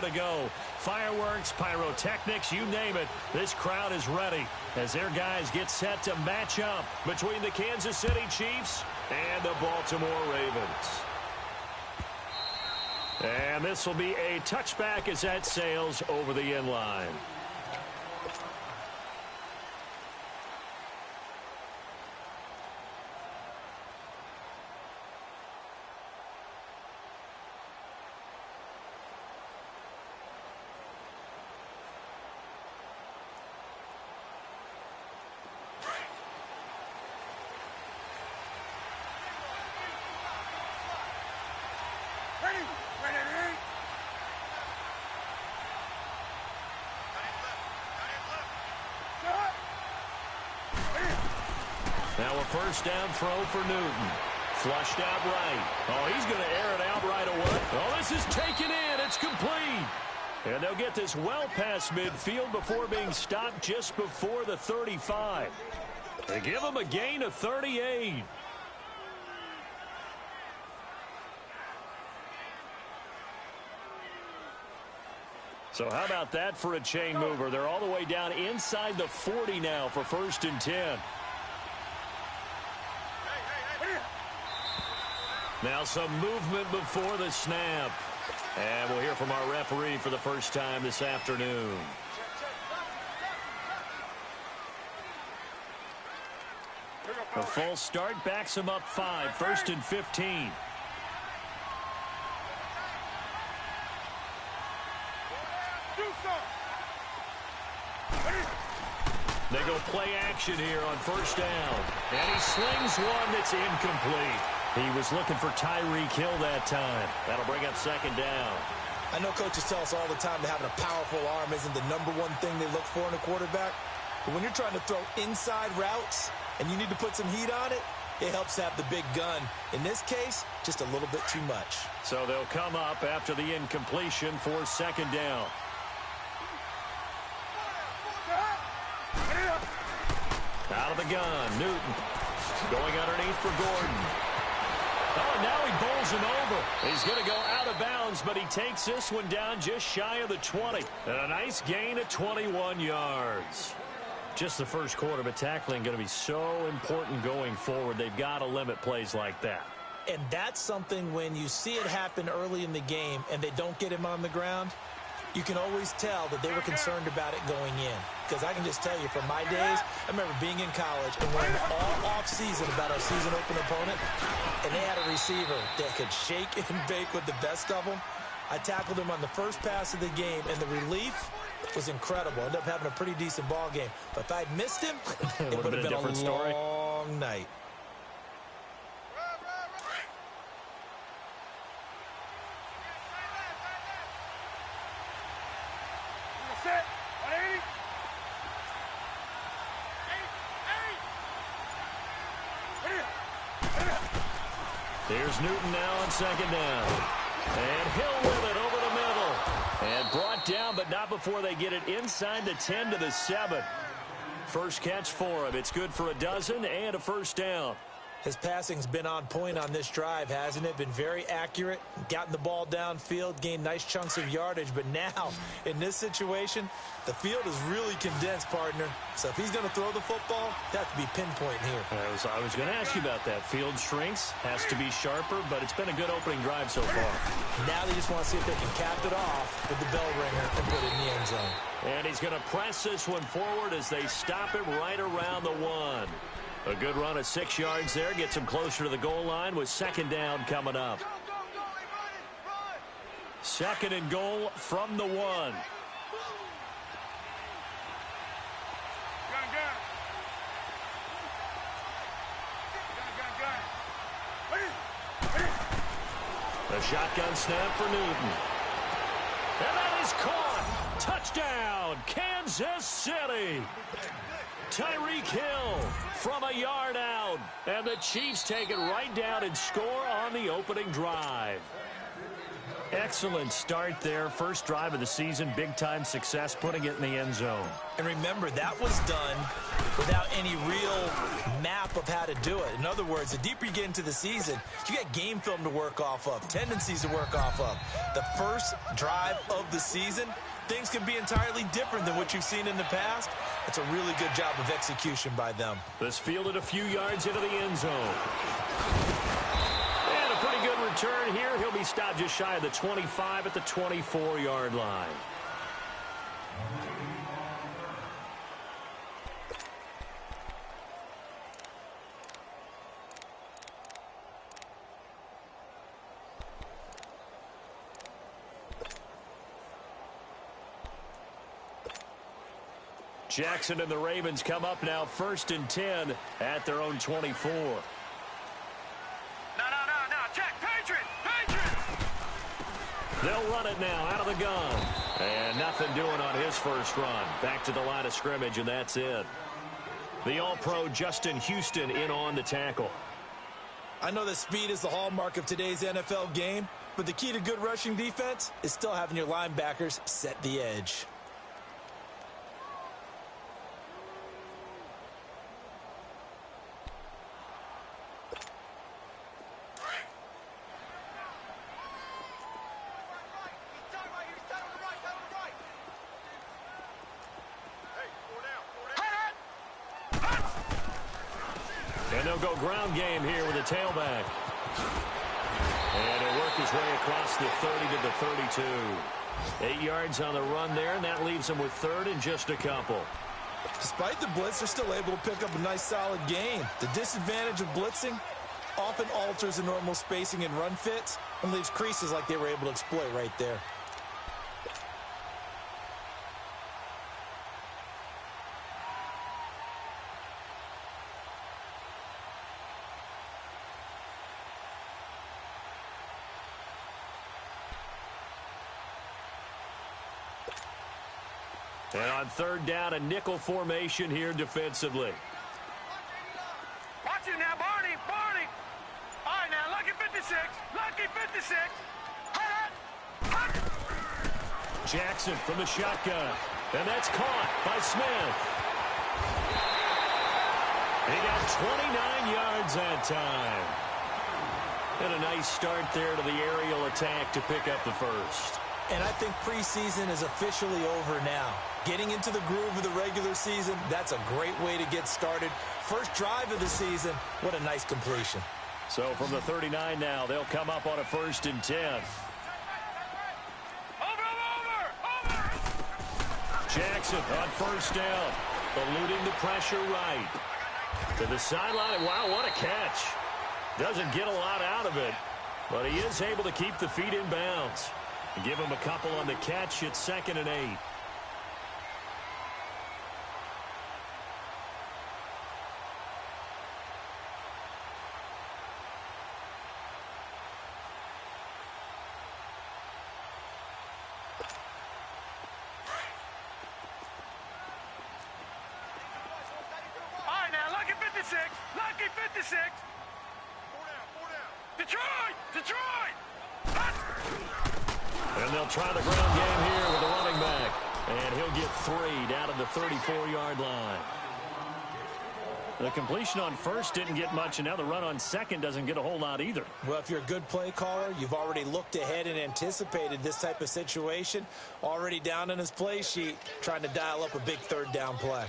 to go. Fireworks, pyrotechnics, you name it. This crowd is ready as their guys get set to match up between the Kansas City Chiefs and the Baltimore Ravens. And this will be a touchback as that sails over the end line. Now a first down throw for Newton. Flushed out right. Oh, he's going to air it out right away. Oh, this is taken in. It's complete. And they'll get this well past midfield before being stopped just before the 35. They give him a gain of 38. So how about that for a chain mover? They're all the way down inside the 40 now for 1st and 10. Now some movement before the snap. And we'll hear from our referee for the first time this afternoon. A full start backs him up 5, 1st and 15. They go play action here on 1st down. And he slings one that's incomplete. He was looking for Tyreek Hill that time. That'll bring up 2nd down. I know coaches tell us all the time that having a powerful arm isn't the #1 thing they look for in a quarterback. But when you're trying to throw inside routes and you need to put some heat on it, it helps have the big gun. In this case, just a little bit too much. So they'll come up after the incompletion for 2nd down. Out of the gun, Newton going underneath for Gordon. Oh, and now he bowls him over. He's going to go out of bounds, but he takes this one down just shy of the 20. And a nice gain of 21 yards. Just the first quarter, but tackling going to be so important going forward. They've got to limit plays like that. And that's something when you see it happen early in the game and they don't get him on the ground, you can always tell that they were concerned about it going in. Because I can just tell you from my days, I remember being in college and learning all off-season about our season-open opponent, and they had a receiver that could shake and bake with the best of them. I tackled him on the first pass of the game, and the relief was incredible. Ended up having a pretty decent ball game. But if I'd missed him, it would have been a different story. Long night. Here's Newton now on 2nd down. And Hill with it over the middle. And brought down, but not before they get it inside the 10 to the 7. First catch for him. It's good for a dozen and a 1st down. His passing's been on point on this drive, hasn't it? Been very accurate, gotten the ball downfield, gained nice chunks of yardage. But now, in this situation, the field is really condensed, partner. So if he's going to throw the football, that could be pinpoint here. I was going to ask you about that. Field shrinks, has to be sharper, but it's been a good opening drive so far. Now they just want to see if they can cap it off with the bell ringer and put it in the end zone. And he's going to press this one forward as they stop him right around the 1. A good run of 6 yards there. Gets him closer to the goal line with 2nd down coming up. 2nd and goal from the 1. A shotgun snap for Newton. And that is caught. Touchdown, Kansas City. Tyreek Hill from a yard out. And the Chiefs take it right down and score on the opening drive. And excellent start there. First drive of the season, big-time success, putting it in the end zone. And remember, that was done without any real map of how to do it. In other words, the deeper you get into the season, you got game film to work off of, tendencies to work off of. The first drive of the season, things can be entirely different than what you've seen in the past. It's a really good job of execution by them. This fielded a few yards into the end zone. And a pretty good return here. He'll be stopped just shy of the 25 at the 24-yard line. Jackson and the Ravens come up now 1st and 10 at their own 24. No, check, Patriots! They'll run it now out of the gun. And nothing doing on his first run. Back to the line of scrimmage, and that's it. The All-Pro Justin Houston in on the tackle. I know that speed is the hallmark of today's NFL game, but the key to good rushing defense is still having your linebackers set the edge. And they'll go ground game here with a tailback. And he'll work his way across the 30 to the 32. 8 yards on the run there, and that leaves him with 3rd and just a couple. Despite the blitz, they're still able to pick up a nice, solid gain. The disadvantage of blitzing often alters the normal spacing and run fits and leaves creases like they were able to exploit right there. And on 3rd down, a nickel formation here defensively. Watch it now, Barney! All right, now, lucky 56! Jackson from the shotgun. And that's caught by Smith. He got 29 yards that time. And a nice start there to the aerial attack to pick up the first. And I think preseason is officially over now. Getting into the groove of the regular season, that's a great way to get started. First drive of the season, what a nice completion. So from the 39 now, they'll come up on a 1st and 10. Over! Jackson on 1st down, eluding the pressure right. To the sideline, wow, what a catch. Doesn't get a lot out of it, but he is able to keep the feet in bounds. Give him a couple on the catch. It's 2nd and 8. All right, now, lucky 56! Detroit! And they'll try the ground game here with the running back. And he'll get 3 down at the 34-yard line. The completion on 1st didn't get much, and now the run on 2nd doesn't get a whole lot either. Well, if you're a good play caller, you've already looked ahead and anticipated this type of situation. Already down in his play sheet, trying to dial up a big 3rd down play.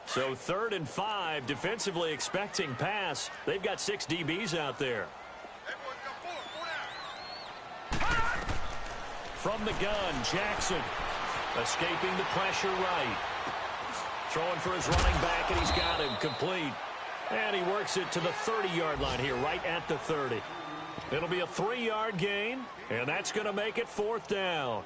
So 3rd and 5, defensively expecting pass. They've got 6 DBs out there. From the gun, Jackson escaping the pressure right. Throwing for his running back, and he's got him complete. And he works it to the 30-yard line here, right at the 30. It'll be a 3-yard gain, and that's going to make it 4th down.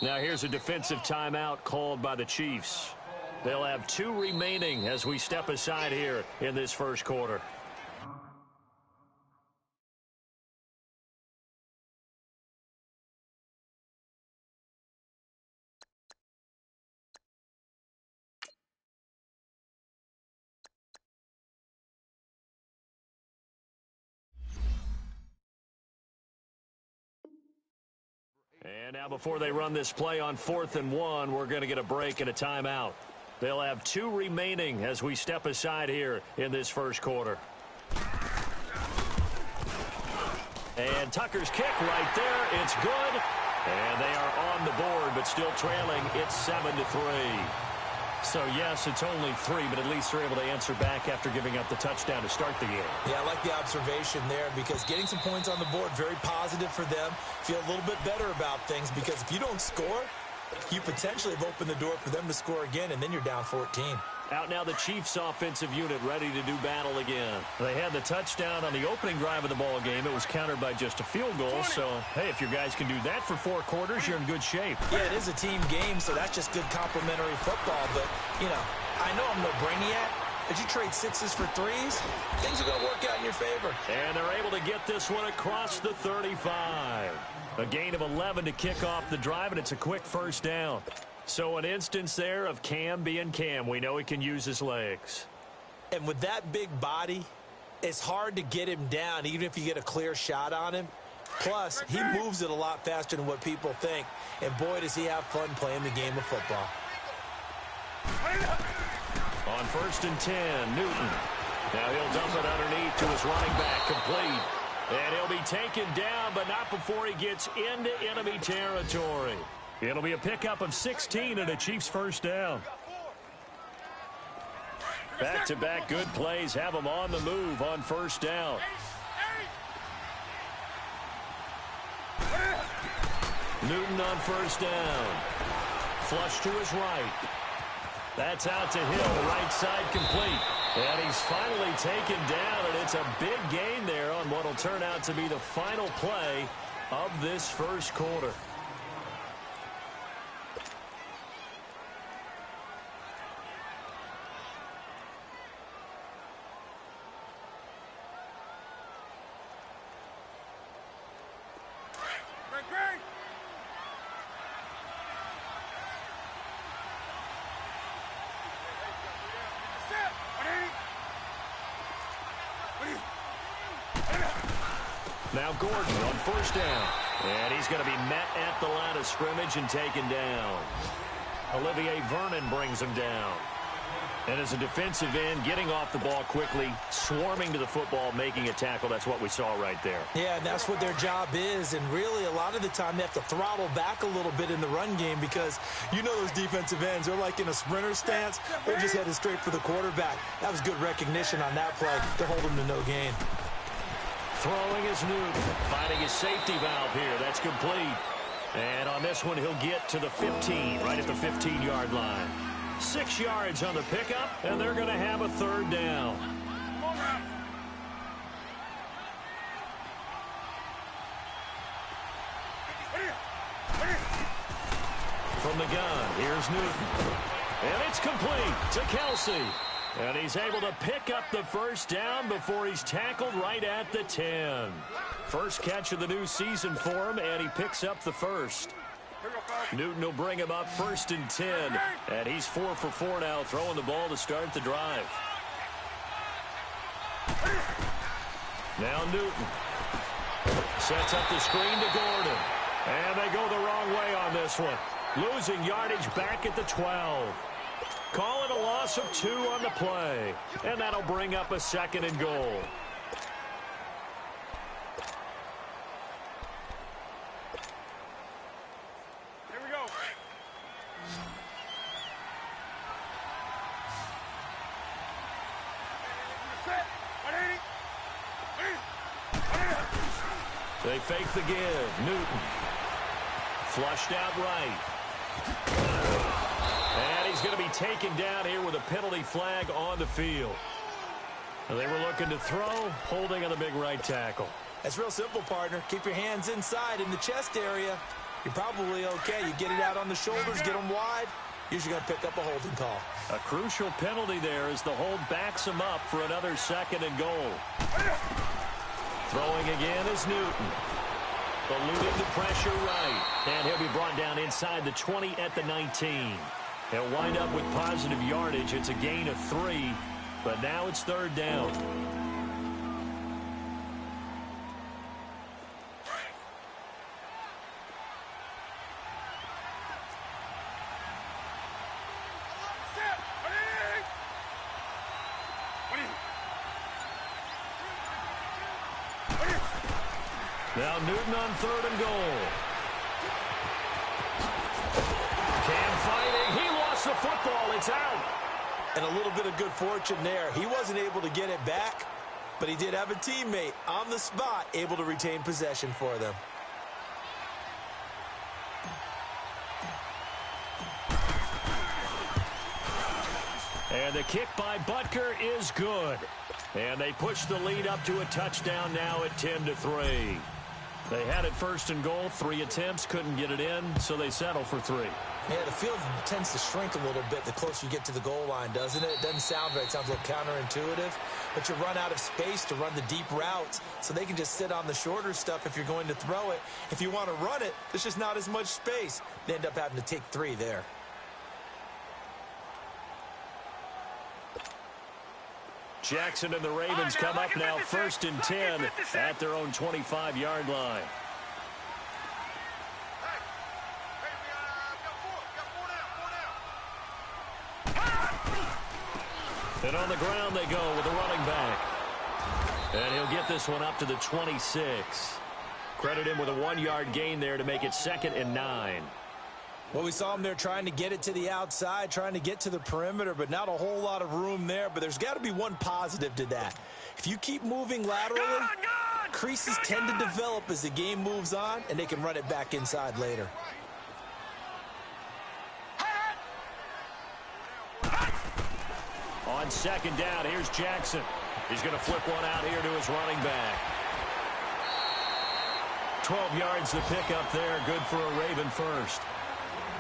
Now here's a defensive timeout called by the Chiefs. They'll have 2 remaining as we step aside here in this first quarter. And now before they run this play on 4th and 1, we're going to get a break and a timeout. They'll have 2 remaining as we step aside here in this first quarter. And Tucker's kick right there. It's good. And they are on the board, but still trailing. It's 7-3. So, yes, it's only 3, but at least they're able to answer back after giving up the touchdown to start the game. Yeah, I like the observation there because getting some points on the board, very positive for them. Feel a little bit better about things because if you don't score, you potentially have opened the door for them to score again, and then you're down 14. Out now the Chiefs offensive unit ready to do battle again. They had the touchdown on the opening drive of the ball game. It was countered by just a field goal. So, hey, if your guys can do that for 4 quarters, you're in good shape. Yeah, it is a team game, so that's just good complimentary football. But, you know, I know I'm no brainiac, but you trade 6s for 3s, things are going to work out in your favor. And they're able to get this one across the 35. A gain of 11 to kick off the drive, and it's a quick first down. So an instance there of Cam being Cam. We know he can use his legs. And with that big body, it's hard to get him down, even if you get a clear shot on him. Plus, he moves it a lot faster than what people think. And boy, does he have fun playing the game of football. On 1st and 10, Newton. Now he'll dump it underneath to his running back, complete. And he'll be taken down, but not before he gets into enemy territory. It'll be a pickup of 16 and a Chiefs first down. Back-to-back good plays have them on the move on first down. Newton on first down. Flush to his right. That's out to Hill, right side complete. And he's finally taken down, and it's a big gain there on what will turn out to be the final play of this first quarter. Now Gordon on first down. And he's going to be met at the line of scrimmage and taken down. Olivier Vernon brings him down. And as a defensive end, getting off the ball quickly, swarming to the football, making a tackle. That's what we saw right there. Yeah, and that's what their job is. And really, a lot of the time, they have to throttle back a little bit in the run game because you know those defensive ends, they're like in a sprinter stance. They're just headed straight for the quarterback. That was good recognition on that play to hold him to no gain. Throwing is Newton, finding his safety valve here. That's complete. And on this one, he'll get to the 15, right at the 15-yard line. 6 yards on the pickup, and they're going to have a third down. From the gun, here's Newton. And it's complete to Kelsey. And he's able to pick up the first down before he's tackled right at the 10. First catch of the new season for him, and he picks up the first. Newton will bring him up 1st and 10. And he's 4 for 4 now, throwing the ball to start the drive. Now Newton sets up the screen to Gordon. And they go the wrong way on this one. Losing yardage back at the 12. Call it a loss of 2 on the play. And that'll bring up a 2nd and goal. Here we go. Set. 180. They fake the give. Newton. Flushed out right. And he's going to be taken down here with a penalty flag on the field. And they were looking to throw, holding on the big right tackle. That's real simple, partner. Keep your hands inside in the chest area. you're probably okay. You get it out on the shoulders, get them wide, usually going to pick up a holding call. A crucial penalty there as the hold backs him up for another 2nd and goal. Throwing again is Newton. Eluding the pressure right. And he'll be brought down inside the 20 at the 19. He'll wind up with positive yardage. It's a gain of 3, but now it's 3rd down. Now Newton on 3rd and goal. Cam fighting. He lost the football. It's out. And a little bit of good fortune there. He wasn't able to get it back, but he did have a teammate on the spot able to retain possession for them. And the kick by Butker is good. And they push the lead up to a touchdown now at 10-3. They had it 1st and goal, 3 attempts, couldn't get it in, so they settle for 3. Yeah, the field tends to shrink a little bit the closer you get to the goal line, doesn't it? It doesn't sound right. It sounds a little counterintuitive. But you run out of space to run the deep routes, so they can just sit on the shorter stuff if you're going to throw it. If you want to run it, there's just not as much space. They end up having to take 3 there. Jackson and the Ravens come up now 1st and 10 at their own 25-yard line. And on the ground they go with a running back. And he'll get this one up to the 26. Credit him with a 1-yard gain there to make it 2nd and 9. Well, we saw him there trying to get it to the outside, trying to get to the perimeter, but not a whole lot of room there. But there's got to be one positive to that. If you keep moving laterally, creases tend to develop as the game moves on, and they can run it back inside later. On 2nd down, here's Jackson. He's going to flip one out here to his running back. 12 yards the pickup there, good for a Raven first.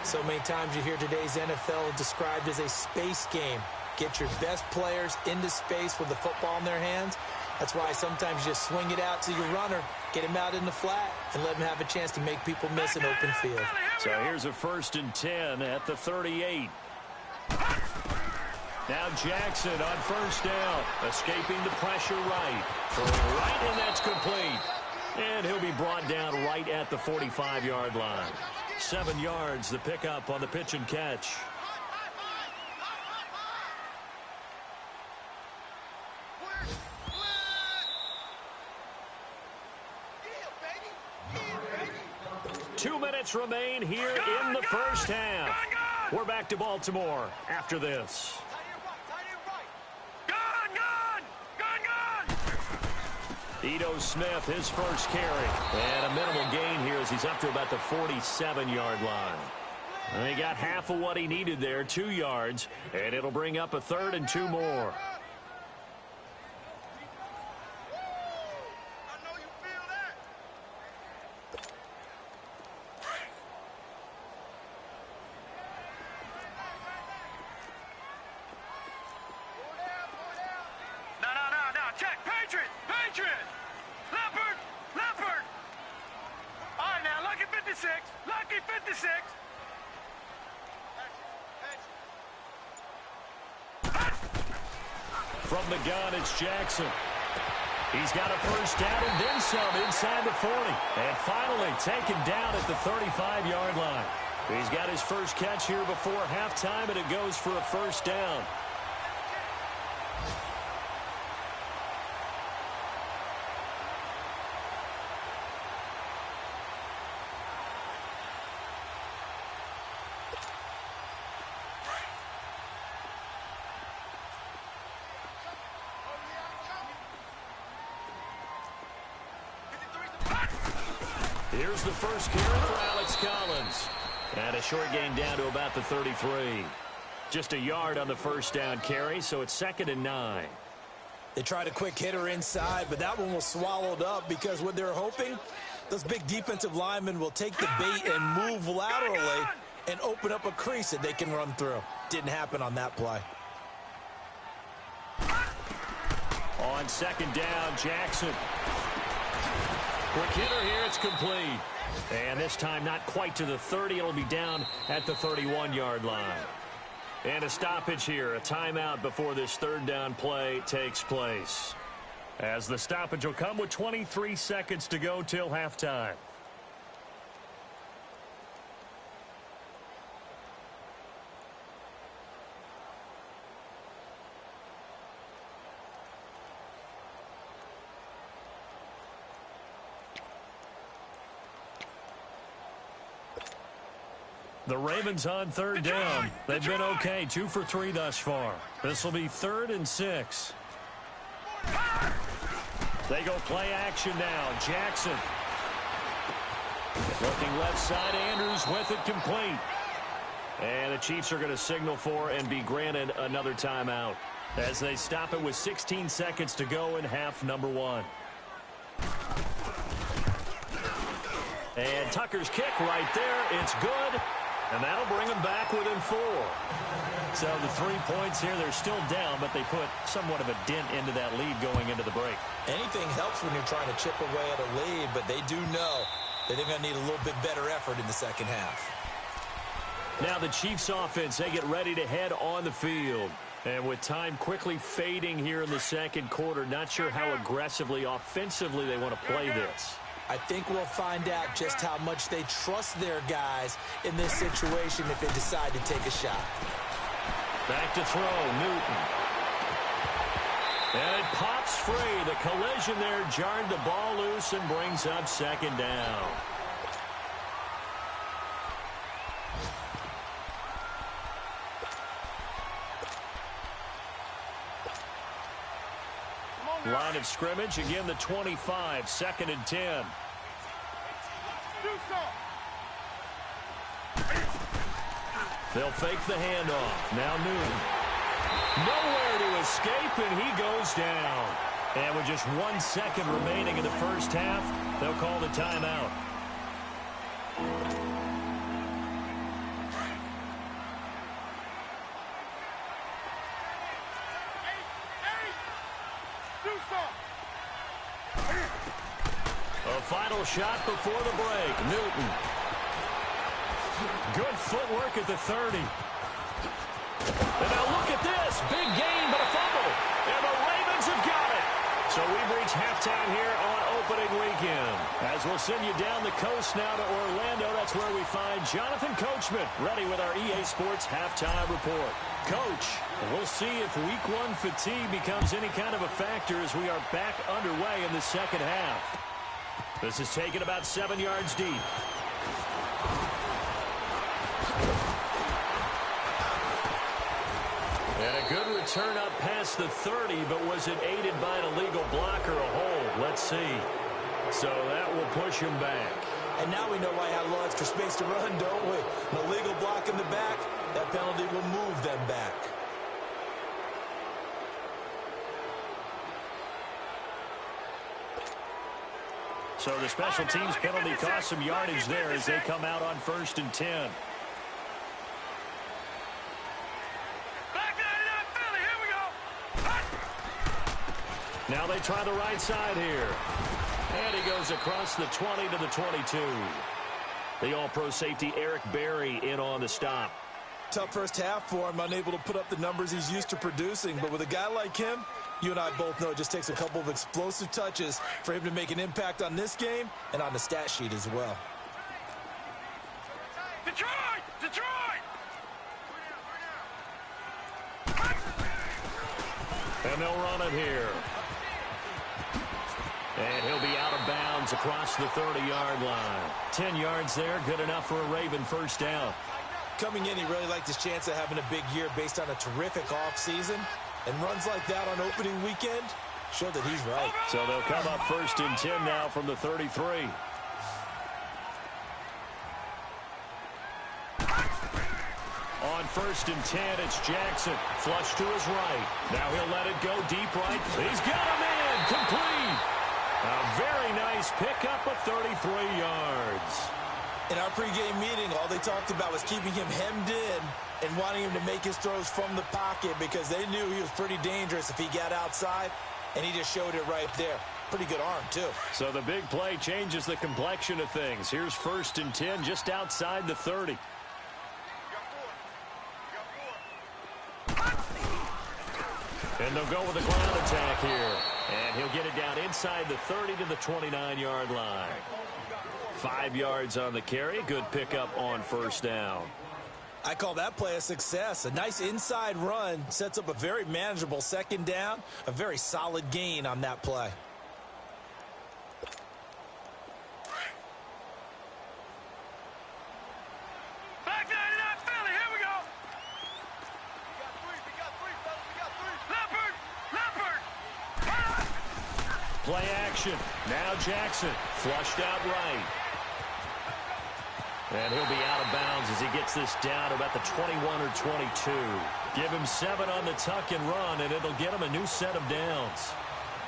So many times you hear today's NFL described as a space game. Get your best players into space with the football in their hands. That's why sometimes you just swing it out to your runner, get him out in the flat, and let him have a chance to make people miss an open field. So here's a 1st and 10 at the 38. Now Jackson on 1st down, escaping the pressure right. Throwing right, and that's complete. And he'll be brought down right at the 45-yard line. 7 yards, the pickup on the pitch and catch. Two minutes remain here in the first half. We're back to Baltimore after this. Ito Smith, his first carry. And a minimal gain here as he's up to about the 47-yard line. And he got half of what he needed there, 2 yards. And it'll bring up a 3rd and 2 more. From the gun, it's Jackson. He's got a first down and then some inside the 40. And finally taken down at the 35-yard line. He's got his first catch here before halftime, and it goes for a first down. Here's the first carry for Alex Collins. And a short gain down to about the 33. Just a yard on the first down carry, so it's 2nd and 9. They tried a quick hitter inside, but that one was swallowed up because what they're hoping Those big defensive linemen will take the bait and move laterally and open up a crease that they can run through. Didn't happen on that play. On second down, Jackson. Quick hitter here, it's complete. And this time not quite to the 30. It'll be down at the 31-yard line. And a stoppage here, a timeout before this third down play takes place. As the stoppage will come with 23 seconds to go till halftime. The Ravens on third down. They've been okay, 2 for 3 thus far. This will be 3rd and 6. They go play action now. Jackson. Looking left side, Andrews with it complete. And the Chiefs are going to signal for and be granted another timeout as they stop it with 16 seconds to go in half number 1. And Tucker's kick right there. It's good. And that'll bring them back within 4. So the 3 points here, they're still down, but they put somewhat of a dent into that lead going into the break. Anything helps when you're trying to chip away at a lead, but they do know that they're going to need a little bit better effort in the second half. Now the Chiefs offense, they get ready to head on the field. And with time quickly fading here in the second quarter, not sure how aggressively, offensively they want to play this. I think we'll find out just how much they trust their guys in this situation if they decide to take a shot. Back to throw, Newton. And it pops free. The collision there jarred the ball loose and brings up second down. Line of scrimmage, again the 25, 2nd and 10. They'll fake the handoff. Now Newton. Nowhere to escape, and he goes down. And with just 1 second remaining in the first half, they'll call the timeout. A final shot before the break. Newton. Good footwork at the 30. And now look at this. Big gain, but a fumble. And the Ravens have got it. So we've reached halftime here on opening weekend. As we'll send you down the coast now to Orlando, that's where we find Jonathan Coachman ready with our EA Sports halftime report. Coach, we'll see if week 1 fatigue becomes any kind of a factor as we are back underway in the second half. This is taken about 7 yards deep. And a good return up past the 30, but was it aided by an illegal block or a hold? Let's see. So that will push him back. And now we know why he had a little extra space to run, don't we? An illegal block in the back, that penalty will move them back. So the special teams penalty cost some yardage there as they come out on 1st and 10. Now they try the right side here. And he goes across the 20 to the 22. The all-pro safety Eric Berry in on the stop. Tough first half for him, unable to put up the numbers he's used to producing. But with a guy like him, you and I both know it just takes a couple of explosive touches for him to make an impact on this game and on the stat sheet as well. Detroit! Detroit! And they'll run it here. And he'll be out of bounds across the 30-yard line. 10 yards there, good enough for a Raven first down. Coming in, he really liked his chance of having a big year based on a terrific offseason. And runs like that on opening weekend show that he's right. So they'll come up 1st and 10 now from the 33. On 1st and 10, it's Jackson. Flush to his right. Now he'll let it go deep right. He's got him in. Complete. A very nice pickup of 33 yards. In our pregame meeting, all they talked about was keeping him hemmed in and wanting him to make his throws from the pocket because they knew he was pretty dangerous if he got outside, and he just showed it right there. Pretty good arm, too. So the big play changes the complexion of things. Here's 1st and 10 just outside the 30. And they'll go with a ground attack here. And he'll get it down inside the 30 to the 29-yard line. 5 yards on the carry. Good pickup on 1st down. I call that play a success. A nice inside run sets up a very manageable 2nd down. A very solid gain on that play. Back 99 Philly, here we go. We got three, fellas. We got three. Leopard. Play action. Now Jackson. Flushed out right. And he'll be out of bounds as he gets this down about the 21 or 22. Give him 7 on the tuck and run, and it'll get him a new set of downs.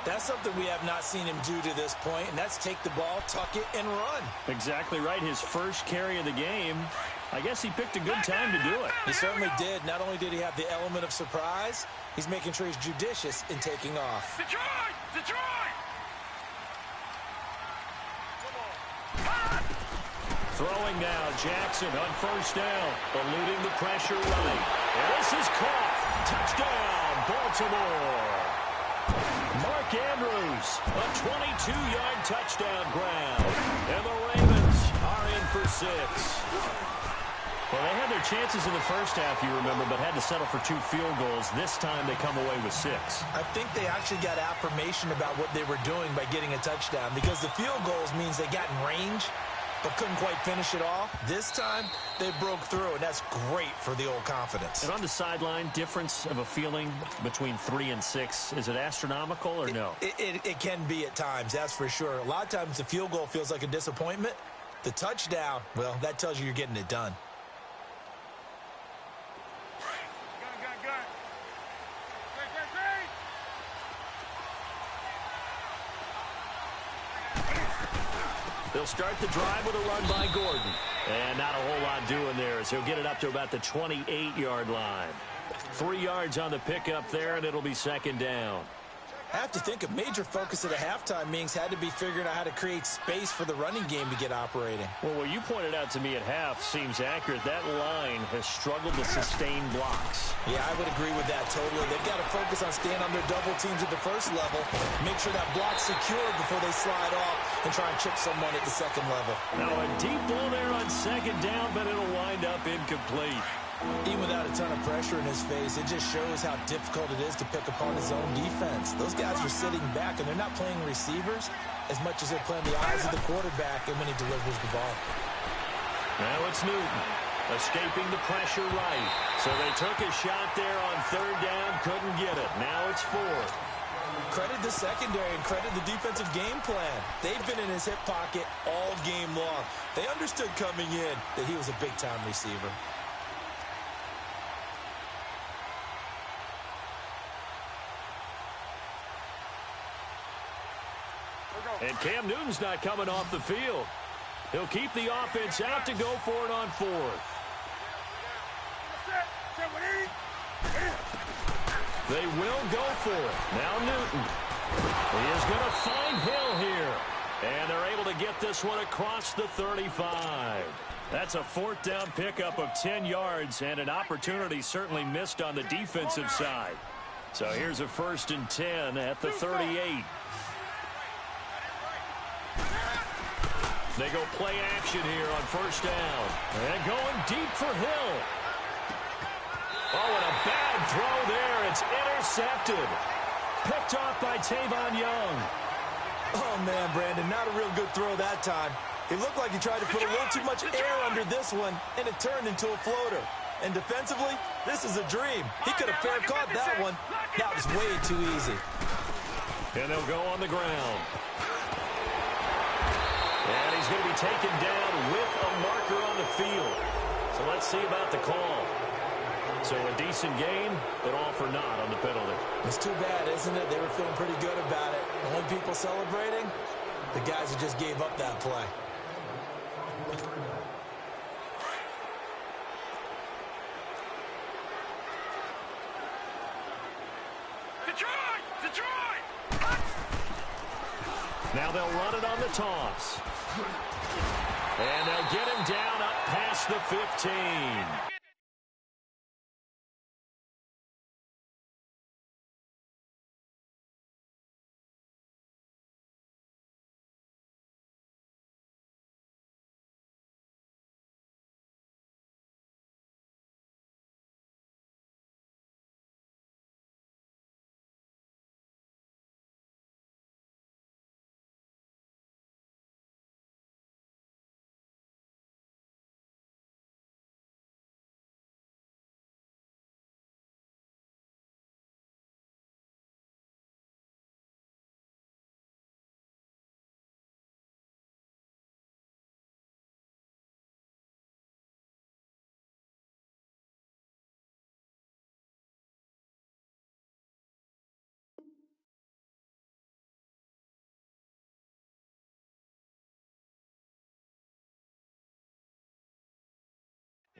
That's something we have not seen him do to this point, and that's take the ball, tuck it, and run. Exactly right. His first carry of the game. I guess he picked a good time to do it. He certainly did. Not only did he have the element of surprise, he's making sure he's judicious in taking off. Detroit! Detroit! Throwing now, Jackson on 1st down, eluding the pressure right. And this is caught. Touchdown, Baltimore. Mark Andrews, a 22-yard touchdown grab. And the Ravens are in for 6. Well, they had their chances in the first half, you remember, but had to settle for 2 field goals. This time they come away with 6. I think they actually got affirmation about what they were doing by getting a touchdown because the field goals means they got in range but couldn't quite finish it off. This time, they broke through, and that's great for the old confidence. And on the sideline, difference of a feeling between 3 and 6, is it astronomical or no? It can be at times, that's for sure. A lot of times the field goal feels like a disappointment. The touchdown, well, that tells you you're getting it done. They'll start the drive with a run by Gordon. And not a whole lot doing there as he'll get it up to about the 28-yard line. 3 yards on the pickup there, and it'll be 2nd down. I have to think a major focus of the halftime meetings had to be figuring out how to create space for the running game to get operating. Well, what you pointed out to me at half seems accurate. That line has struggled to sustain blocks. Yeah, I would agree with that totally. They've got to focus on staying on their double teams at the first level, make sure that block's secured before they slide off and try and chip someone at the 2nd level. Now a deep ball there on 2nd down, but it'll wind up incomplete. Even without a ton of pressure in his face, it just shows how difficult it is to pick upon his own defense. Those guys are sitting back, and they're not playing receivers as much as they're playing the eyes of the quarterback and when he delivers the ball. Now it's Newton, escaping the pressure right. So they took a shot there on 3rd down, couldn't get it. Now it's 4th. Credit the secondary and credit the defensive game plan. They've been in his hip pocket all game long. They understood coming in that he was a big-time receiver. And Cam Newton's not coming off the field. He'll keep the offense out to go for it on 4th. They will go for it. Now Newton. He is going to find Hill here. And they're able to get this one across the 35. That's a 4th down pickup of 10 yards and an opportunity certainly missed on the defensive side. So here's a 1st and 10 at the 38. They go play action here on 1st down. And going deep for Hill. Oh, and a bad throw there. It's intercepted. Picked off by Tavon Young. Oh, man, Brandon, not a real good throw that time. It looked like he tried to put a little too much air under this one, and it turned into a floater. And defensively, this is a dream. He could have fair caught that one. That was way too easy. And they'll go on the ground. And he's going to be taken down with a marker on the field. So let's see about the call. So a decent game, but all for naught on the penalty. It's too bad, isn't it? They were feeling pretty good about it. The only people celebrating, the guys who just gave up that play. Detroit! Detroit! Now they'll run it on the toss. And they'll get him down up past the 15.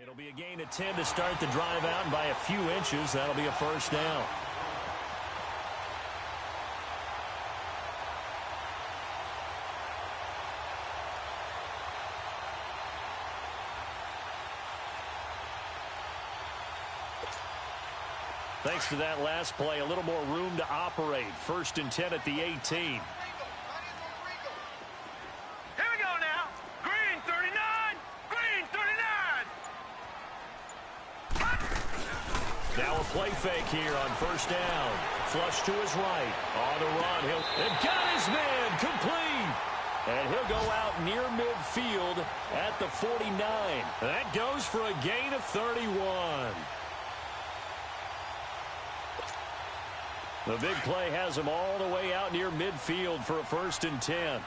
It'll be a gain of 10 to start the drive out, and by a few inches, that'll be a first down. Thanks to that last play, a little more room to operate. 1st and 10 at the 18. Now a play fake here on 1st down. Flush to his right. On the run. They've got his man complete. And he'll go out near midfield at the 49. That goes for a gain of 31. The big play has him all the way out near midfield for a 1st and 10.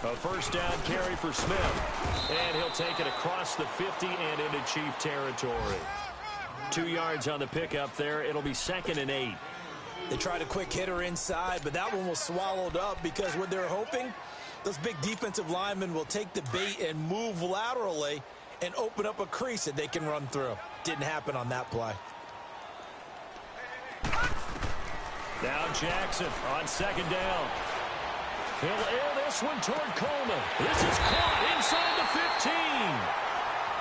A 1st down carry for Smith. And he'll take it across the 50 and into Chief territory. 2 yards on the pickup there. It'll be 2nd and 8. They tried a quick hitter inside, but that one was swallowed up because what they're hoping, those big defensive linemen will take the bait and move laterally and open up a crease that they can run through. Didn't happen on that play. Now Jackson on 2nd down. He'll air this one toward Coleman. This is caught inside the 15.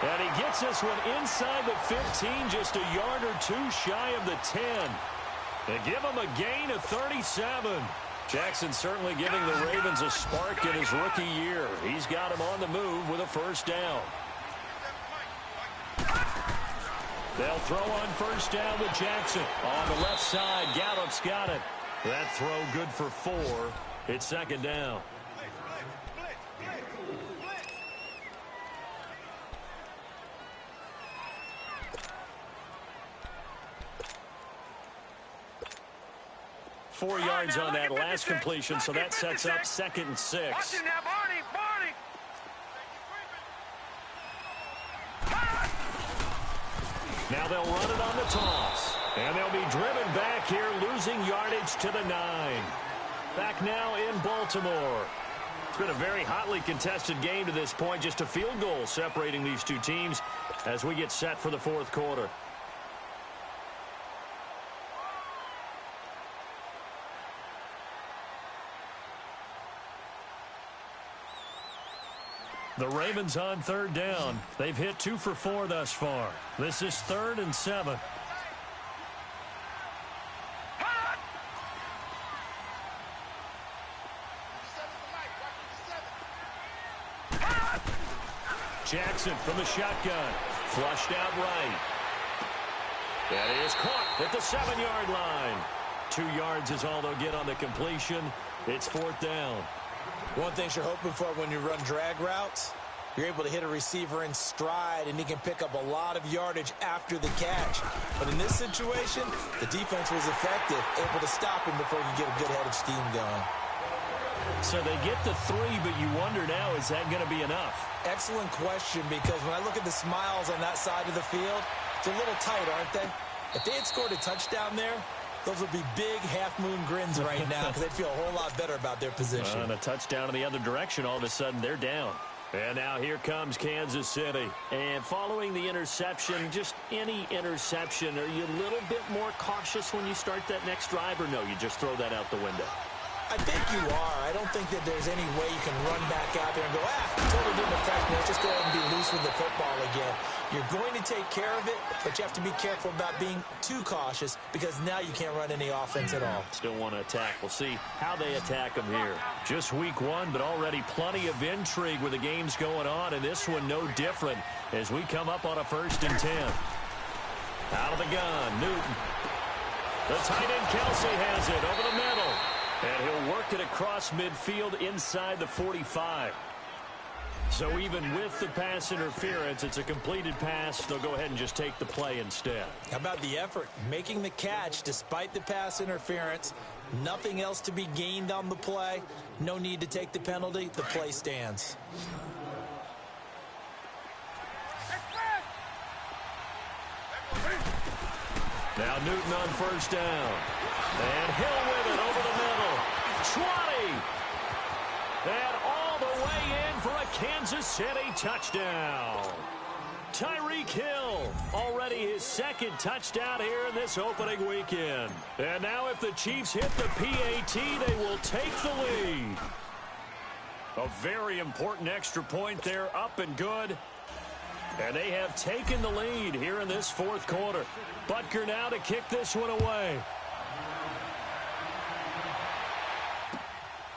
And he gets this one inside the 15, just a yard or 2 shy of the 10. They give him a gain of 37. Jackson certainly giving the Ravens a spark in his rookie year. He's got him on the move with a 1st down. They'll throw on 1st down with Jackson. On the left side, Gallup's got it. That throw good for 4. It's 2nd down. Four yards on that last completion, so that sets up 2nd and 6. Now they'll run it on the toss. And they'll be driven back here, losing yardage to the 9. Back now in Baltimore. It's been a very hotly contested game to this point. Just a field goal separating these two teams as we get set for the 4th quarter. The Ravens on 3rd down. They've hit 2 for 4 thus far. This is 3rd and 7. Jackson from the shotgun. Flushed out right. That is caught at the 7-yard line. 2 yards is all they'll get on the completion. It's 4th down. One thing you're hoping for when you run drag routes, you're able to hit a receiver in stride, and he can pick up a lot of yardage after the catch. But in this situation, the defense was effective, able to stop him before you get a good head of steam going. So they get the 3, but you wonder now, is that going to be enough? Excellent question, because when I look at the smiles on that side of the field, it's a little tight, aren't they? If they had scored a touchdown there, those would be big half-moon grins right now because they'd feel a whole lot better about their position. And a touchdown in the other direction, all of a sudden they're down. And now here comes Kansas City. And following the interception, just any interception, are you a little bit more cautious when you start that next drive, or no, you just throw that out the window? I think you are. I don't think that there's any way you can run back out there and go, totally didn't affect me. Let's just go ahead and be loose with the football again. You're going to take care of it, but you have to be careful about being too cautious because now you can't run any offense at all. Still want to attack. We'll see how they attack them here. Just week 1, but already plenty of intrigue with the games going on, and this one no different as we come up on a 1st and 10. Out of the gun, Newton. The tight end Kelsey has it over the middle. And he'll work it across midfield inside the 45. So even with the pass interference, it's a completed pass. They'll go ahead and just take the play instead. How about the effort? Making the catch despite the pass interference. Nothing else to be gained on the play. No need to take the penalty. The play stands. Now Newton on 1st down. And Hill with it over the middle. 20. And all the way in for a Kansas City touchdown. Tyreek Hill, already his 2nd touchdown here in this opening weekend. And now if the Chiefs hit the PAT, they will take the lead. A very important extra point there, up and good. And they have taken the lead here in this 4th quarter. Butker now to kick this one away.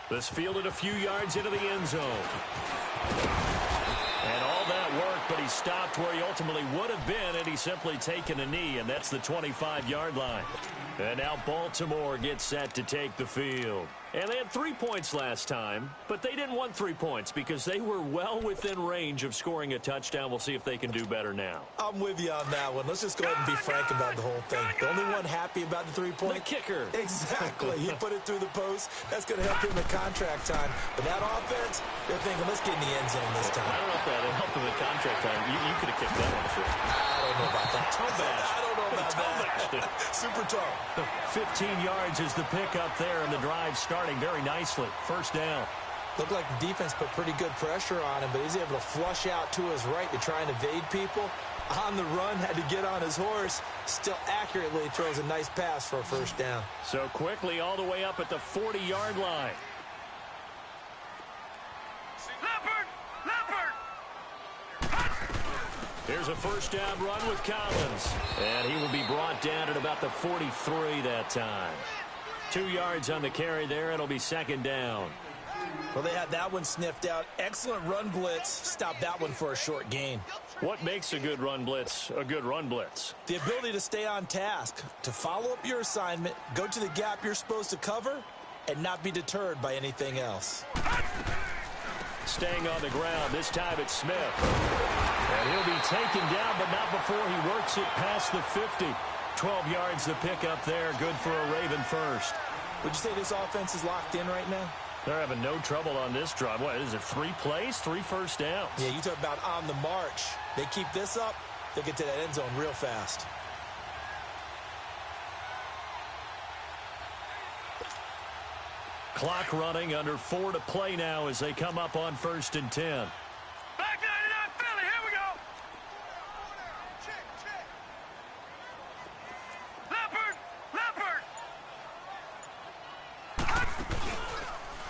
This fielded a few yards into the end zone. And all that worked, but he stopped where he ultimately would have been, and he's simply taken a knee, and that's the 25-yard line. And now Baltimore gets set to take the field. And they had 3 points last time, but they didn't want 3 points because they were well within range of scoring a touchdown. We'll see if they can do better now. I'm with you on that one. Let's just go ahead and be frank about the whole thing. The only one happy about the 3-point? The kicker. Exactly. He put it through the post. That's going to help him in contract time. But that offense, they're thinking, let's get in the end zone this time. I don't know if that helped him in contract time. You could have kicked that one through. I don't know about that. Toe bash. I don't know about that. Super toe. 15 yards is the pickup there, and the drive starting very nicely. 1st down. Looked like the defense put pretty good pressure on him, but he's able to flush out to his right to try and evade people. On the run, had to get on his horse. Still accurately throws a nice pass for a 1st down. So quickly all the way up at the 40-yard line. Here's a 1st down run with Collins. And he will be brought down at about the 43 that time. 2 yards on the carry there. It'll be 2nd down. Well, they had that one sniffed out. Excellent run blitz. Stopped that one for a short gain. What makes a good run blitz a good run blitz? The ability to stay on task, to follow up your assignment, go to the gap you're supposed to cover, and not be deterred by anything else. Staying on the ground. This time it's Smith. And he'll be taken down, but not before he works it past the 50. 12 yards the pickup there. Good for a Raven 1st. Would you say this offense is locked in right now? They're having no trouble on this drive. What is it, 3 plays, 3 1st downs? Yeah, you talk about on the march. They keep this up, they'll get to that end zone real fast. Clock running, under 4 to play now as they come up on 1st and 10. Back 99 Philly, here we go. Leopard.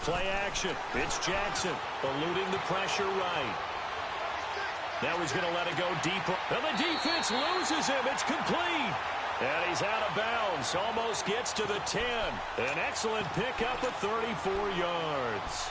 Play action. It's Jackson eluding the pressure right. Now he's going to let it go deeper. And the defense loses him. It's complete. And he's out of bounds. Almost gets to the 10. An excellent pickup of 34 yards.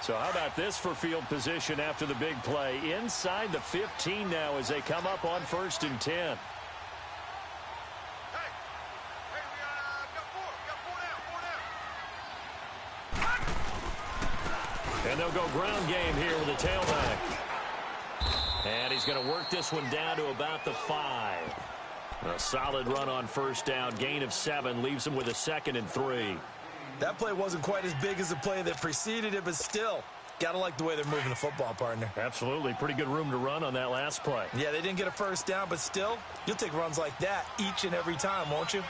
So how about this for field position after the big play? Inside the 15 now as they come up on 1st and 10. And they'll go ground game here with a tailback. And he's going to work this one down to about the 5. A solid run on first down. Gain of 7 leaves him with a 2nd and 3. That play wasn't quite as big as the play that preceded it, but still, got to like the way they're moving the football, partner. Absolutely. Pretty good room to run on that last play. Yeah, they didn't get a first down, but still, you'll take runs like that each and every time, won't you?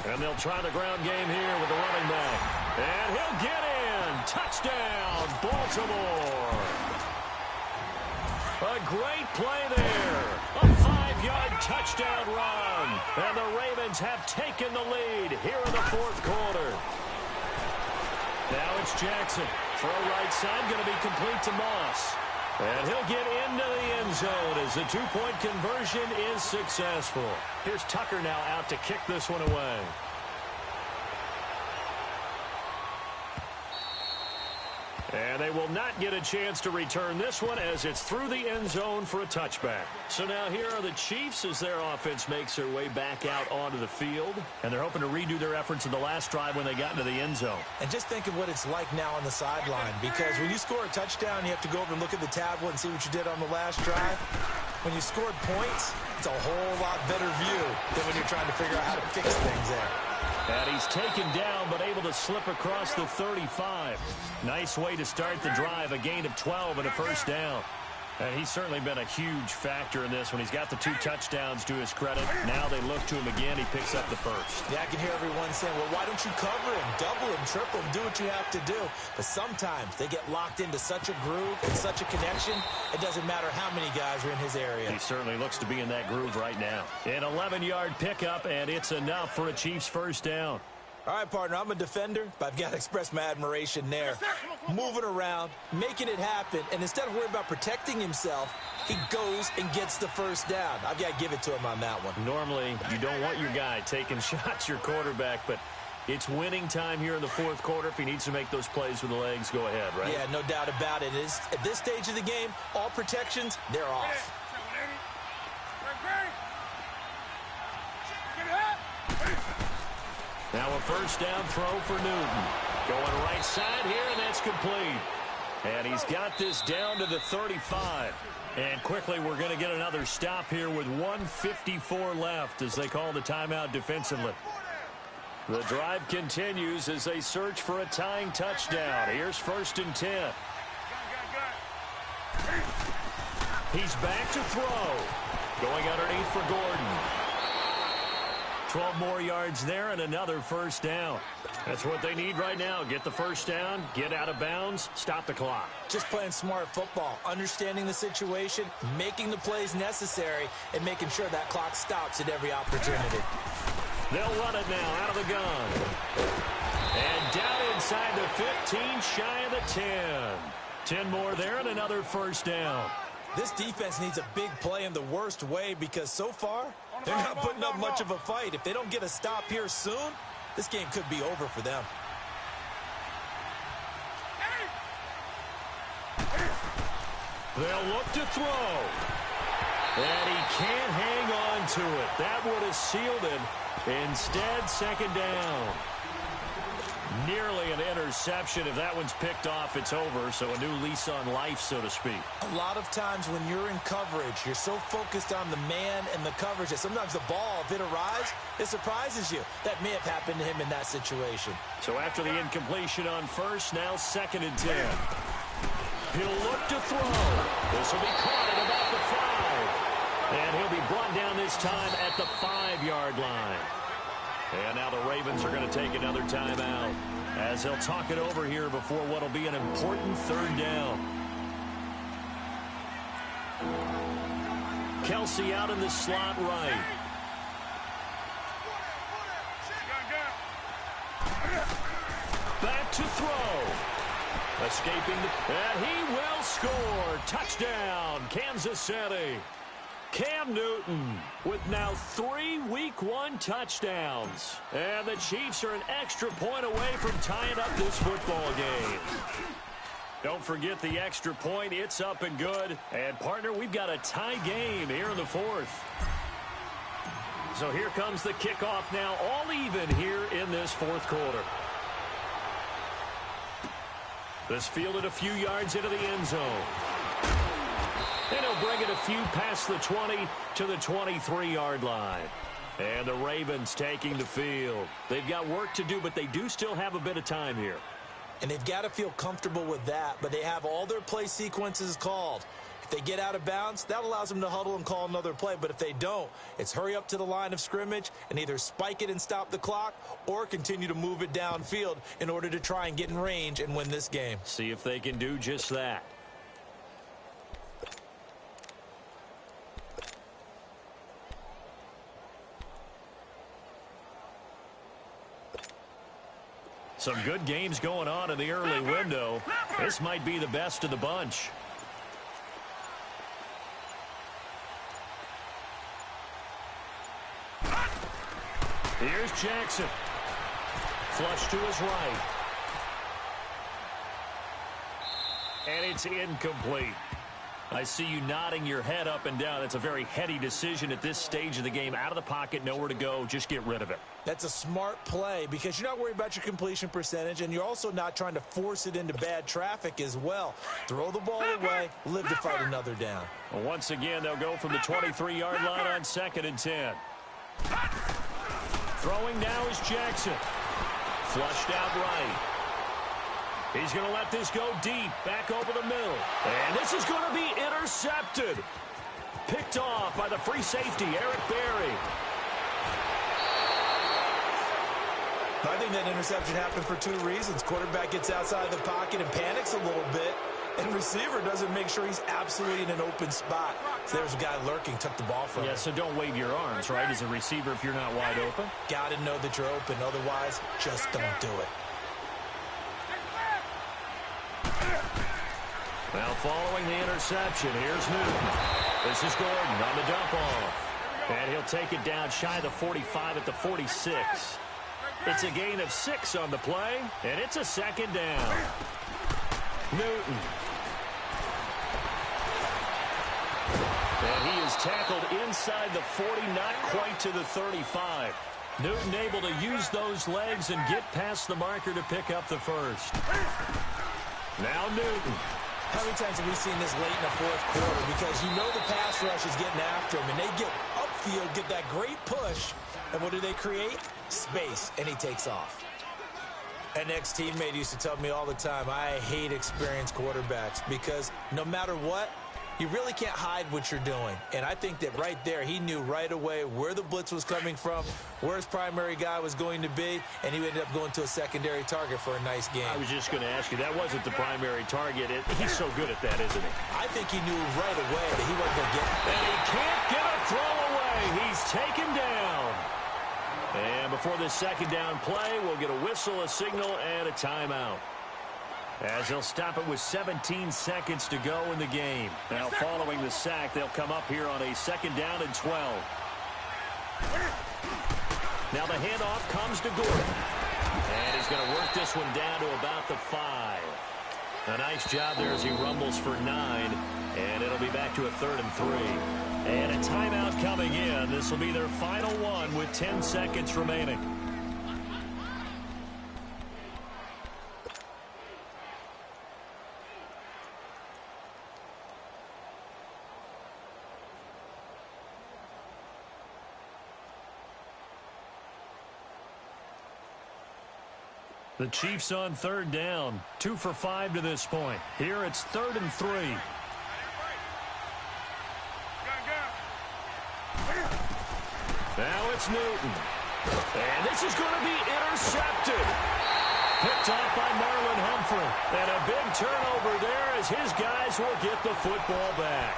And they'll try the ground game here with the running back. And he'll get in. Touchdown, Baltimore. A great play there. A 5-yard touchdown run. And the Ravens have taken the lead here in the 4th quarter. Now it's Jackson. Throw right side, going to be complete to Moss. And he'll get into the end zone as the 2-point conversion is successful. Here's Tucker now out to kick this one away. And they will not get a chance to return this one as it's through the end zone for a touchback. So now here are the Chiefs as their offense makes their way back out onto the field. And they're hoping to redo their efforts in the last drive when they got into the end zone. And just think of what it's like now on the sideline, because when you score a touchdown, you have to go over and look at the tablet and see what you did on the last drive. When you scored points, it's a whole lot better view than when you're trying to figure out how to fix things there. And he's taken down, but able to slip across the 35. Nice way to start the drive, a gain of 12 and a first down. And he's certainly been a huge factor in this when he's got the 2 touchdowns to his credit. Now they look to him again. He picks up the first. Yeah, I can hear everyone saying, well, why don't you cover him, double him, triple him, do what you have to do. But sometimes they get locked into such a groove and such a connection, it doesn't matter how many guys are in his area. He certainly looks to be in that groove right now. An 11-yard pickup, and it's enough for a Chiefs first down. All right, partner, I'm a defender, but I've got to express my admiration there. Moving around, making it happen, and instead of worrying about protecting himself, he goes and gets the first down. I've got to give it to him on that one. Normally, you don't want your guy taking shots, your quarterback, but it's winning time here in the 4th quarter. If he needs to make those plays with the legs, go ahead, right? Yeah, no doubt about it. At this stage of the game, all protections, they're off. Now a first down throw for Newton. Going right side here, and that's complete. And he's got this down to the 35. And quickly we're going to get another stop here with 1:54 left as they call the timeout defensively. The drive continues as they search for a tying touchdown. Here's 1st and 10. He's back to throw. Going underneath for Gordon. 12 more yards there and another first down. That's what they need right now. Get the first down, get out of bounds, stop the clock. Just playing smart football, understanding the situation, making the plays necessary, and making sure that clock stops at every opportunity. They'll run it now out of the gun. And down inside the 15, shy of the 10. 10 more there and another first down. This defense needs a big play in the worst way because so far, they're not putting up much of a fight. If they don't get a stop here soon, this game could be over for them. They'll look to throw. And he can't hang on to it. That would have sealed it. Instead, 2nd down. Nearly an interception. If that one's picked off, it's over. So a new lease on life, so to speak. A lot of times when you're in coverage, you're so focused on the man and the coverage that sometimes the ball, if it arrives, it surprises you. That may have happened to him in that situation. So after the incompletion on first, now 2nd and 10. He'll look to throw. This will be caught at about the 5. And he'll be brought down this time at the 5-yard line. And now the Ravens are going to take another timeout as they'll talk it over here before what will be an important 3rd down. Kelsey out in the slot right. Back to throw. Escaping and he will score. Touchdown, Kansas City. Cam Newton with now 3 Week 1 touchdowns. And the Chiefs are an extra point away from tying up this football game. Don't forget the extra point. It's up and good. And, partner, we've got a tie game here in the 4th. So here comes the kickoff now, all even here in this 4th quarter. This fielded a few yards into the end zone. And he'll bring it a few past the 20 to the 23-yard line. And the Ravens taking the field. They've got work to do, but they do still have a bit of time here. And they've got to feel comfortable with that, but they have all their play sequences called. If they get out of bounds, that allows them to huddle and call another play. But if they don't, it's hurry up to the line of scrimmage and either spike it and stop the clock or continue to move it downfield in order to try and get in range and win this game. See if they can do just that. Some good games going on in the early window. This might be the best of the bunch. Here's Jackson. Flush to his right. And it's incomplete. I see you nodding your head up and down. It's a very heady decision at this stage of the game. Out of the pocket, nowhere to go. Just get rid of it. That's a smart play because you're not worried about your completion percentage, and you're also not trying to force it into bad traffic as well. Throw the ball away, live to fight another down. Well, once again, they'll go from the 23-yard line on 2nd and 10. Throwing now is Jackson. Flushed out right. He's going to let this go deep, back over the middle. And this is going to be intercepted. Picked off by the free safety, Eric Berry. I think that interception happened for two reasons. Quarterback gets outside the pocket and panics a little bit, and receiver doesn't make sure he's absolutely in an open spot. So there's a guy lurking, took the ball from him. Yeah, so don't wave your arms, right, as a receiver if you're not wide open. Got to know that you're open. Otherwise, just don't do it. Now following the interception, here's Newton. This is Gordon on the dump off. And he'll take it down shy of the 45 at the 46. It's a gain of 6 on the play, and it's a 2nd down. Newton. And he is tackled inside the 40, not quite to the 35. Newton able to use those legs and get past the marker to pick up the first. Now Newton. How many times have we seen this late in the fourth quarter? Because you know the pass rush is getting after him, and they get upfield, get that great push, and what do they create? Space, and he takes off. An ex-teammate used to tell me all the time, I hate experienced quarterbacks because no matter what, you really can't hide what you're doing. And I think that right there, he knew right away where the blitz was coming from, where his primary guy was going to be, and he ended up going to a secondary target for a nice game. I was just going to ask you, that wasn't the primary target. He's so good at that, isn't he? I think he knew right away that he wasn't going to get it. And he can't get a throw away. He's taken down. And before this 2nd down play, we'll get a whistle, a signal, and a timeout. As they'll stop it with 17 seconds to go in the game. Now, following the sack, they'll come up here on a 2nd down and 12. Now the handoff comes to Gordon. And he's going to work this one down to about the 5. A nice job there as he rumbles for 9. And it'll be back to a 3rd and 3. And a timeout coming in. This will be their final one with 10 seconds remaining. The Chiefs on 3rd down. 2 for 5 to this point. Here it's 3rd and 3. Now it's Newton. And this is going to be intercepted. Picked off by Marlon Humphrey. And a big turnover there as his guys will get the football back.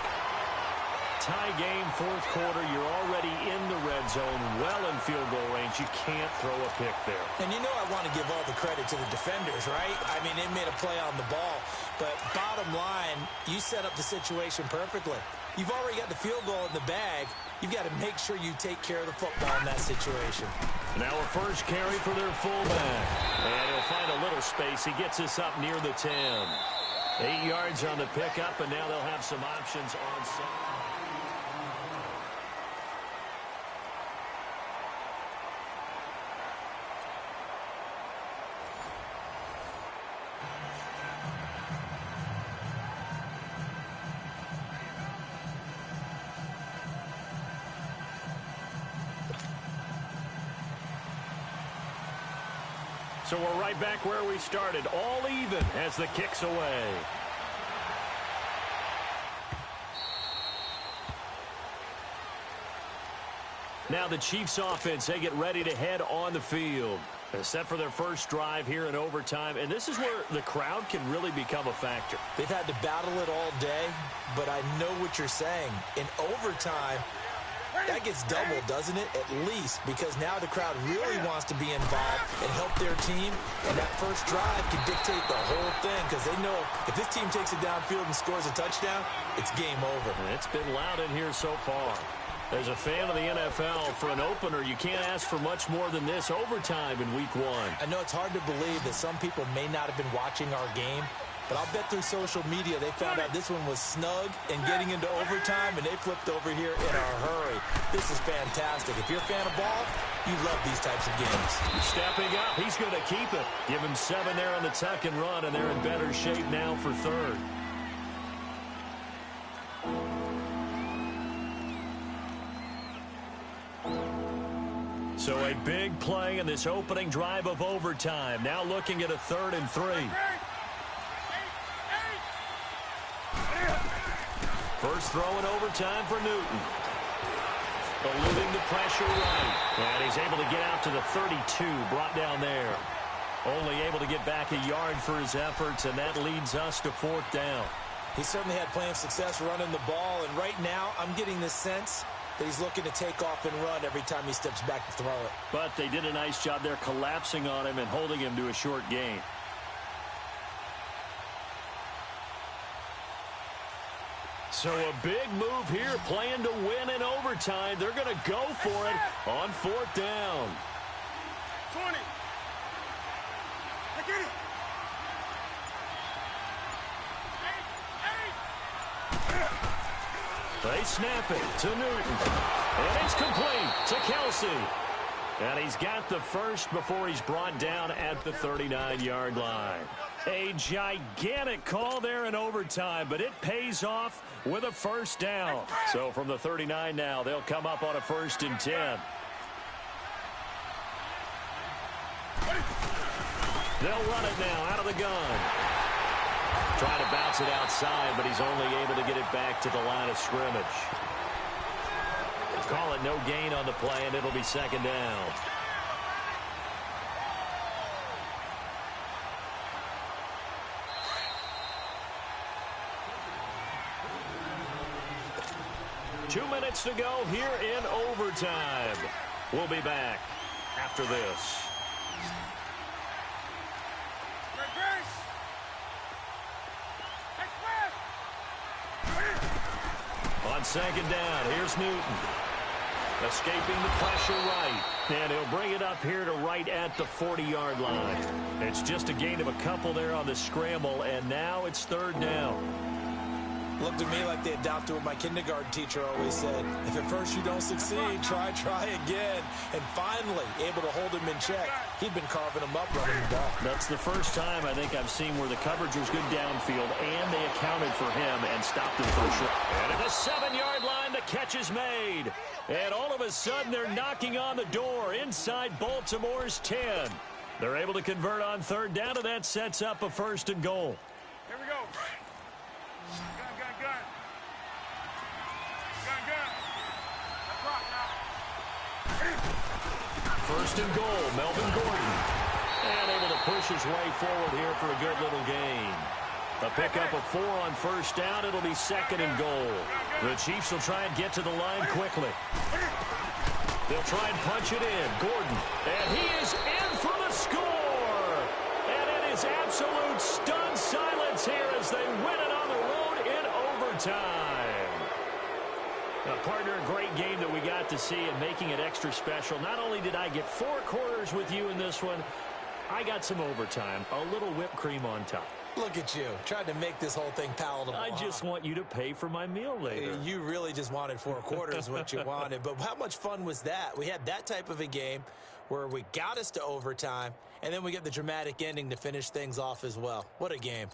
Tie game, 4th quarter. You're already in the red zone, well in field goal range. You can't throw a pick there. And you know I want to give all the credit to the defenders, right? I mean, they made a play on the ball. But bottom line, you set up the situation perfectly. You've already got the field goal in the bag. You've got to make sure you take care of the football in that situation. Now a first carry for their fullback. And he'll find a little space. He gets us up near the 10. 8 yards on the pickup, and now they'll have some options on second. So we're right back where we started, all even as the kick's away. Now the Chiefs offense, they get ready to head on the field. They're set for their first drive here in overtime, and this is where the crowd can really become a factor. They've had to battle it all day, but I know what you're saying. In overtime, that gets doubled, doesn't it? At least, because now the crowd really wants to be involved and help their team, and that first drive can dictate the whole thing because they know if this team takes it downfield and scores a touchdown, it's game over. And it's been loud in here so far. As a fan of the NFL, for an opener, you can't ask for much more than this overtime in Week 1. I know it's hard to believe that some people may not have been watching our game, but I'll bet through social media they found out this one was snug and getting into overtime, and they flipped over here in a hurry. This is fantastic. If you're a fan of ball, you love these types of games. Stepping up, he's going to keep it. Give him 7 there on the tuck and run, and they're in better shape now for third. So a big play in this opening drive of overtime. Now looking at a 3rd and 3. First throw in overtime for Newton. Eluding the pressure right. And he's able to get out to the 32, brought down there. Only able to get back a yard for his efforts, and that leads us to 4th down. He certainly had plenty of success running the ball, and right now I'm getting the sense that he's looking to take off and run every time he steps back to throw it. But they did a nice job there collapsing on him and holding him to a short gain. So a big move here, playing to win in overtime. They're going to go for it on 4th down. 20. I get it. They snap it to Newton. And it's complete to Kelsey. And he's got the first before he's brought down at the 39-yard line. A gigantic call there in overtime, but it pays off with a first down. So from the 39 now, they'll come up on a 1st and 10. They'll run it now out of the gun. Trying to bounce it outside, but he's only able to get it back to the line of scrimmage. Call it no gain on the play, and it'll be 2nd down. Two minutes to go here in overtime. We'll be back after this. On 2nd down, here's Newton. Escaping the pressure right. And he'll bring it up here to right at the 40-yard line. It's just a gain of a couple there on the scramble, and now it's 3rd down. Looked at me like they adopted what my kindergarten teacher always said. If at first you don't succeed, try again. And finally, able to hold him in check. He'd been carving him up running the ball. That's the first time I think I've seen where the coverage was good downfield, and they accounted for him and stopped him for a short. And at the 7-yard line, the catch is made. And all of a sudden, they're knocking on the door inside Baltimore's 10. They're able to convert on 3rd down, and that sets up a 1st and goal. Here we go. Gun. That's rock now. 1st and goal, Melvin Gordon. And able to push his way forward here for a good little gain. A pickup of 4 on 1st down. It'll be 2nd and goal. The Chiefs will try and get to the line quickly. They'll try and punch it in. Gordon. And he is in for the score. And it is absolute stunned silence here as they win it on the road in overtime. Now, partner, a great game that we got to see and making it extra special. Not only did I get 4 quarters with you in this one, I got some overtime. A little whipped cream on top. Look at you, trying to make this whole thing palatable. I just want you to pay for my meal later. You really just wanted 4 quarters what you wanted. But how much fun was that? We had that type of a game where we got us to overtime, and then we get the dramatic ending to finish things off as well. What a game.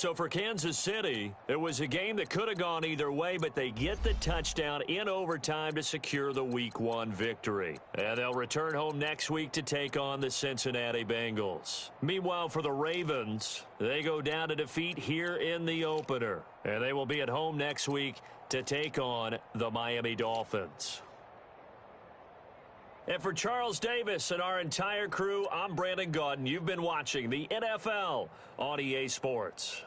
So for Kansas City, it was a game that could have gone either way, but they get the touchdown in overtime to secure the Week 1 victory. And they'll return home next week to take on the Cincinnati Bengals. Meanwhile, for the Ravens, they go down to defeat here in the opener. And they will be at home next week to take on the Miami Dolphins. And for Charles Davis and our entire crew, I'm Brandon Gaudin. You've been watching the NFL on EA Sports.